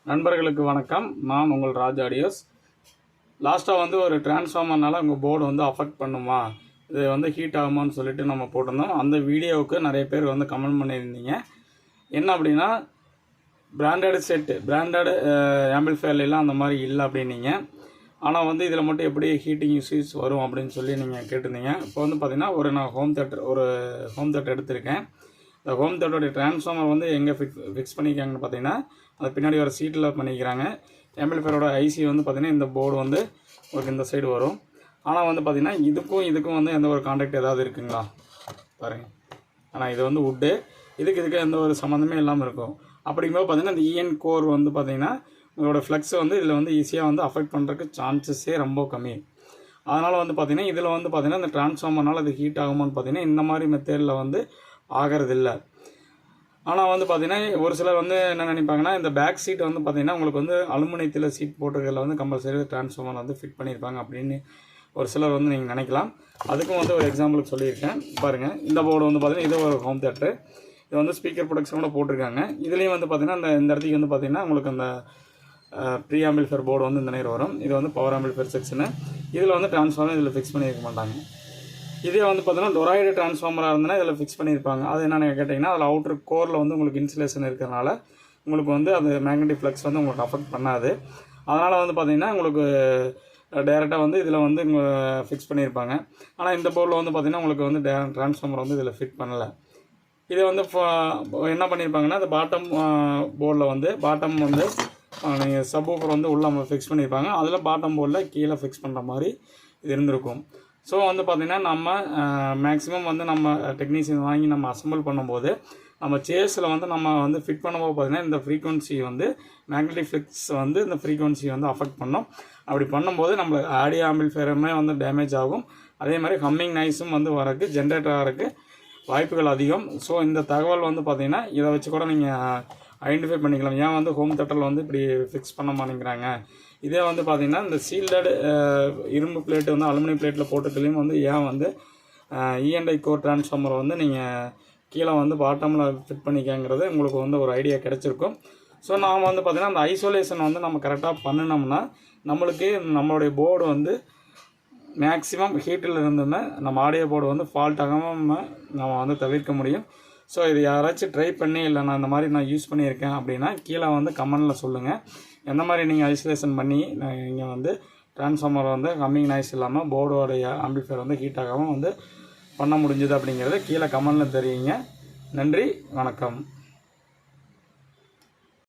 நண்பர்களுக்கு வணக்கம். நான் உங்கள் ராஜ் ஆடியோஸ். லாஸ்ட்டாக வந்து ஒரு டிரான்ஸ்ஃபார்மர்னால உங்கள் போர்டு வந்து அஃபெக்ட் பண்ணுமா, இது வந்து ஹீட் ஆகுமான்னு சொல்லிட்டு நம்ம போட்டிருந்தோம். அந்த வீடியோவுக்கு நிறைய பேர் வந்து கமெண்ட் பண்ணியிருந்தீங்க. என்ன அப்படின்னா, பிராண்டட் ஆம்பிள்ஃபயர்லாம் அந்த மாதிரி இல்லை அப்படின்னீங்க. ஆனால் வந்து இதில் மட்டும் எப்படி ஹீட்டிங் இஷ்யூஸ் வரும் அப்படின்னு சொல்லி நீங்கள் கேட்டிருந்தீங்க. இப்போ வந்து பார்த்திங்கன்னா நான் ஹோம் தேட்டர் எடுத்திருக்கேன். இந்த ஹோம் தேட்டருடைய டிரான்ஸ்ஃபார்மர் வந்து எங்கே ஃபிக்ஸ் பண்ணிக்கிறாங்கன்னு பார்த்தீங்கன்னா, அது பின்னாடி வர சீட்டில் பண்ணிக்கிறாங்க. ஆம்பிள்ஃபயரோட ஐசி வந்து பார்த்திங்கன்னா இந்த போர்டு வந்து உங்களுக்கு இந்த சைடு வரும். ஆனால் வந்து பார்த்திங்கன்னா இதுக்கும் வந்து எந்த ஒரு கான்டாக்ட் ஏதாவது இருக்குங்களா பாருங்கள். ஆனால் இது வந்து வுட்டு, இதுக்கு எந்த ஒரு சம்மந்தமே இல்லாமல் இருக்கும். அப்படிங்கும்போது பார்த்திங்கன்னா இந்த இஎன் கோர் வந்து பார்த்திங்கன்னா உங்களோட ஃப்ளக்ஸ் வந்து இதில் வந்து ஈஸியாக வந்து அஃபெக்ட் பண்ணுறதுக்கு சான்சஸே ரொம்ப கம்மி. அதனால் வந்து பார்த்திங்கன்னா இதில் வந்து பார்த்திங்கன்னா இந்த டிரான்ஸ்ஃபார்மர்னால் அது ஹீட் ஆகுமான்னு பார்த்திங்கன்னா இந்த மாதிரி மெத்தேடில் வந்து ஆகிறதில்ல. ஆனால் வந்து பார்த்திங்கன்னா ஒரு சிலர் வந்து என்ன நினைப்பாங்கன்னா, இந்த பேக் சீட் வந்து பார்த்திங்கன்னா உங்களுக்கு வந்து அலுமினியத்தில் சீட் போட்டுக்கிறதுல வந்து கம்பல்சரி டிரான்ஸ்ஃபார்மர் வந்து ஃபிட் பண்ணியிருப்பாங்க அப்படின்னு ஒரு சிலர் வந்து நீங்கள் நினைக்கலாம். அதுக்கும் வந்து ஒரு எக்ஸாம்பிளுக்கு சொல்லியிருக்கேன் பாருங்கள். இந்த போர்டு வந்து பார்த்திங்கன்னா இது ஒரு ஹோம் தேட்டரு. இது வந்து ஸ்பீக்கர் ப்ரொடக்ஷனோட போட்டிருக்காங்க. இதுலேயும் வந்து பார்த்திங்கன்னா இந்த இடத்துக்கு வந்து பார்த்திங்கன்னா உங்களுக்கு அந்த ப்ரீ ஆம்பிள்ஃபயர் போர்டு வந்து இந்த நேரம் வரும். இது வந்து பவர் ஆம்பிள்ஃபயர் செக்ஷனு. இதில் வந்து டிரான்ஸ்ஃபார்மர் இதில் ஃபிக்ஸ் பண்ணியிருக்க மாட்டாங்க. இதே வந்து பார்த்தீங்கன்னா டொராய்டு டிரான்ஸ்ஃபார்மராக இருந்ததுன்னா இதில் ஃபிக்ஸ் பண்ணியிருப்பாங்க. அது என்னென்னு கேட்டிங்கன்னா, அதில் அவுட்ரு கோரில் வந்து உங்களுக்கு இன்சுலேஷன் இருக்கிறனால உங்களுக்கு வந்து அது மேக்னெட்டிக் ஃப்ளக்ஸ் வந்து உங்களுக்கு அஃபெக்ட் பண்ணாது. அதனால் வந்து பார்த்திங்கன்னா உங்களுக்கு டேரெக்டாக வந்து இதில் வந்து ஃபிக்ஸ் பண்ணியிருப்பாங்க. ஆனால் இந்த போர்டில் வந்து பார்த்திங்கன்னா உங்களுக்கு வந்து டிரான்ஸ்ஃபார்மர் வந்து இதில் ஃபிட் பண்ணலை. இதை வந்து என்ன பண்ணியிருப்பாங்கன்னா, இந்த பாட்டம் போர்டில் வந்து நீங்கள் சப்வூஃபர் வந்து உள்ளே ஃபிக்ஸ் பண்ணியிருப்பாங்க. அதில் பாட்டம் போர்டில் கீழே ஃபிக்ஸ் பண்ணுற மாதிரி இது இருந்திருக்கும். ஸோ வந்து பார்த்திங்கன்னா நம்ம மேக்ஸிமம் வந்து நம்ம டெக்னீஷியன் வாங்கி நம்ம அசம்பிள் பண்ணும்போது நம்ம சேஸில் வந்து நம்ம வந்து ஃபிட் பண்ணும்போது பார்த்திங்கன்னா இந்த ஃப்ரீக்வன்சி வந்து மேக்னெட்டிக் ஃப்ளக்ஸ் வந்து இந்த ஃப்ரீக்வன்சி வந்து அஃபெக்ட் பண்ணோம். அப்படி பண்ணும்போது நம்மளுக்கு ஆடியோ ஆம்பிள்ஃபயருமே வந்து டேமேஜ் ஆகும். அதே மாதிரி ஹம்மிங் நாய்ஸும் வந்து வரக்கு ஜென்ரேட்டர் ஆகிறதுக்கு வாய்ப்புகள் அதிகம். ஸோ இந்த தகவல் வந்து பார்த்திங்கன்னா இதை வச்சு கூட நீங்கள் ஐடென்டிஃபை பண்ணிக்கலாம். ஏன் வந்து ஹோம் தேட்டரில் வந்து இப்படி ஃபிக்ஸ் பண்ண மாட்டேங்கிறாங்க. இதே வந்து பார்த்திங்கன்னா இந்த சீல்டட் இரும்பு பிளேட்டு வந்து அலுமினியம் பிளேட்டில் போட்டுக்கலையும் வந்து ஏன் வந்து இஎன்ஐ கோர் டிரான்ஸ்ஃபார்மர் வந்து நீங்கள் கீழே வந்து பாட்டமில் ஃபிட் பண்ணிக்கங்கிறது உங்களுக்கு வந்து ஒரு ஐடியா கிடச்சிருக்கும். ஸோ நாம் வந்து பார்த்திங்கன்னா அந்த ஐசோலேஷன் வந்து நம்ம கரெக்டாக பண்ணினோம்னா நம்மளுக்கு நம்மளுடைய போர்டு வந்து மேக்ஸிமம் ஹீட்டில் இருந்தோம்னா நம்ம ஆடியோ போர்டு வந்து ஃபால்ட் ஆகாமல் நம்ம வந்து தவிர்க்க முடியும். ஸோ இது யாராச்சும் ட்ரை பண்ணி இல்லை நான் இந்த மாதிரி நான் யூஸ் பண்ணியிருக்கேன் அப்படின்னா கீழே வந்து கமெண்டில் சொல்லுங்கள். எந்த மாதிரி நீங்கள் ஐசோலேஷன் பண்ணி நீங்கள் வந்து டிரான்ஸ்ஃபார்மர் வந்து ஹம்மிங் நாய்ஸ் இல்லாமல் போர்டோடைய ஆம்பிள்ஃபயர் வந்து ஹீட் ஆகாமல் வந்து பண்ண முடிஞ்சுது அப்படிங்கிறத கீழே கமெண்டில் தெரியுங்க. நன்றி, வணக்கம்.